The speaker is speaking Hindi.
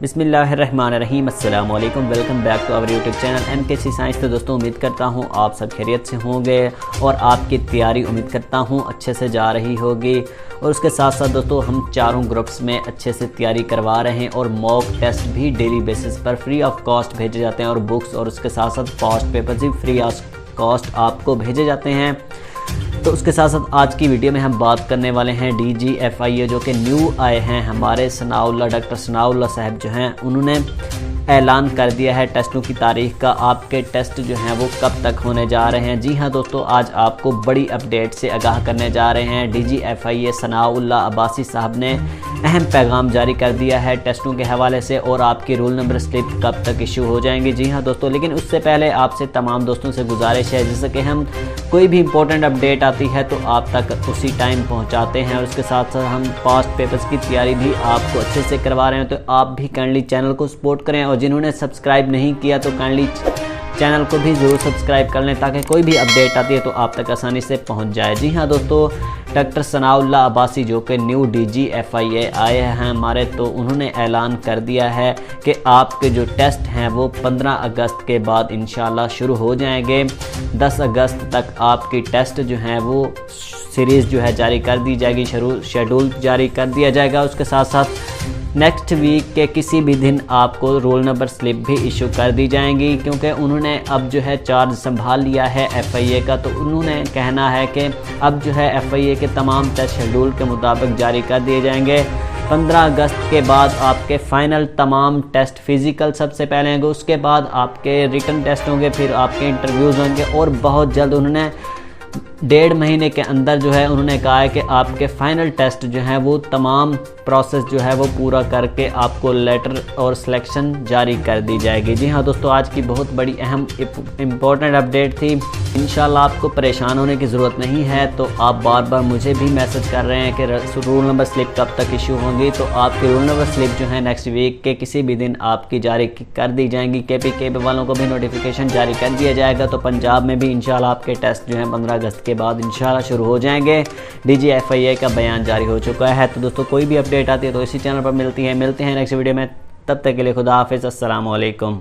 बिस्मिल्लाहिर्रहमानिर्रहीम, अस्सलाम वालेकुम। Welcome back to our YouTube channel MKC science. तो दोस्तों उम्मीद करता हूँ आप सब खैरियत से होंगे और आपकी तैयारी उम्मीद करता हूँ अच्छे से जा रही होगी। और उसके साथ साथ दोस्तों हम चारों ग्रुप्स में अच्छे से तैयारी करवा रहे हैं और मॉक टेस्ट भी डेली बेसिस पर फ्री ऑफ कॉस्ट भेजे जाते हैं और बुक्स और उसके साथ साथ पास्ट पेपर्स भी फ्री ऑफ कॉस्ट आपको भेजे जाते हैं। तो उसके साथ साथ आज की वीडियो में हम बात करने वाले हैं DG FIA जो कि न्यू आए हैं। हमारे डॉक्टर सनाउल्लाह साहब जो हैं उन्होंने ऐलान कर दिया है टेस्टों की तारीख का। आपके टेस्ट जो हैं वो कब तक होने जा रहे हैं। जी हाँ दोस्तों, आज आपको बड़ी अपडेट से आगाह करने जा रहे हैं। DG FIA सनाउल्लाह अब्बासी साहब ने अहम पैगाम जारी कर दिया है टेस्टों के हवाले से और आपकी रोल नंबर स्लिप कब तक इशू हो जाएंगी। जी हाँ दोस्तों, लेकिन उससे पहले आपसे तमाम दोस्तों से गुजारिश है जैसे कि हम कोई भी इंपॉर्टेंट अपडेट आती है तो आप तक उसी टाइम पहुंचाते हैं और उसके साथ साथ हम पास्ट पेपर्स की तैयारी भी आपको अच्छे से करवा रहे हैं। तो आप भी काइंडली चैनल को सपोर्ट करें और जिन्होंने सब्सक्राइब नहीं किया तो काइंडली चैनल को भी ज़रूर सब्सक्राइब कर लें ताकि कोई भी अपडेट आती है तो आप तक आसानी से पहुंच जाए। जी हाँ दोस्तों, डॉक्टर सनाउल्लाह अब्बासी जो कि न्यू DG FIA आए हैं हमारे, तो उन्होंने ऐलान कर दिया है कि आपके जो टेस्ट हैं वो 15 अगस्त के बाद इंशाल्लाह शुरू हो जाएंगे। 10 अगस्त तक आपकी टेस्ट जो हैं वो सीरीज़ जो है जारी कर दी जाएगी, शेड्यूल जारी कर दिया जाएगा। उसके साथ साथ नेक्स्ट वीक के किसी भी दिन आपको रोल नंबर स्लिप भी इशू कर दी जाएंगी क्योंकि उन्होंने अब जो है चार्ज संभाल लिया है FIA का। तो उन्होंने कहना है कि अब जो है FIA के तमाम टेस्ट शेड्यूल के मुताबिक जारी कर दिए जाएंगे। 15 अगस्त के बाद आपके फ़ाइनल तमाम टेस्ट फिज़िकल सबसे पहले होंगे, उसके बाद आपके रिटन टेस्ट होंगे, फिर आपके इंटरव्यूज़ होंगे और बहुत जल्द उन्होंने 1.5 महीने के अंदर जो है उन्होंने कहा है कि आपके फ़ाइनल टेस्ट जो हैं वो तमाम प्रोसेस जो है वो पूरा करके आपको लेटर और सिलेक्शन जारी कर दी जाएगी। जी हाँ दोस्तों, आज की बहुत बड़ी अहम इम्पोर्टेंट अपडेट थी। इंशाल्लाह आपको परेशान होने की ज़रूरत नहीं है। तो आप बार बार मुझे भी मैसेज कर रहे हैं कि रोल नंबर स्लिप कब तक इशू होंगी। तो आपकी रोल नंबर स्लिप जो है नेक्स्ट वीक के किसी भी दिन आपकी जारी कर दी जाएंगी। KPK वालों को भी नोटिफिकेशन जारी कर दिया जाएगा। तो पंजाब में भी इंशाल्लाह आपके टेस्ट जो हैं 15 अगस्त के बाद इंशाल्लाह शुरू हो जाएंगे। DG FIA का बयान जारी हो चुका है। तो दोस्तों कोई भी अपडेट आती है तो इसी चैनल पर मिलते हैं नेक्स्ट वीडियो में। तब तक के लिए खुदा हाफिज़, अस्सलाम वालेकुम।